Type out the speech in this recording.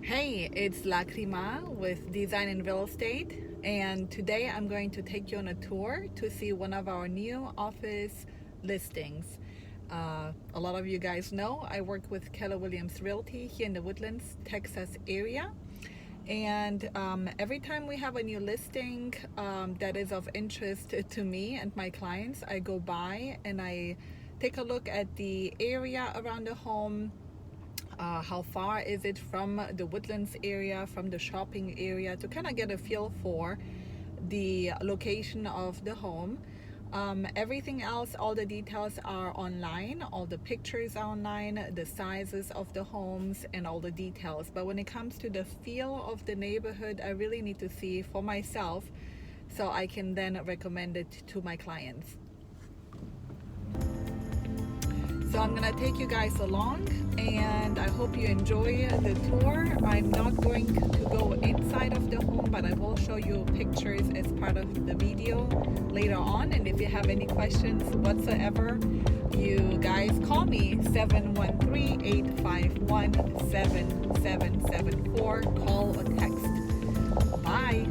Hey, it's Lacrima with Design and Real Estate, and today I'm going to take you on a tour to see one of our new office listings. A lot of you guys know I work with Keller Williams Realty here in the Woodlands, Texas area. And every time we have a new listing that is of interest to me and my clients, I go by and I take a look at the area around the home. How far is it from the Woodlands area, from the shopping area, to kind of get a feel for the location of the home. Everything else, all the details are online, all the pictures are online, the sizes of the homes and all the details. But when it comes to the feel of the neighborhood, I really need to see for myself so I can then recommend it to my clients. So I'm gonna take you guys along and I hope you enjoy the tour. I'm not going to go inside of the home, but I will show you pictures as part of the video later on. And if you have any questions whatsoever, you guys call me 713-851-7774. Call or text. Bye.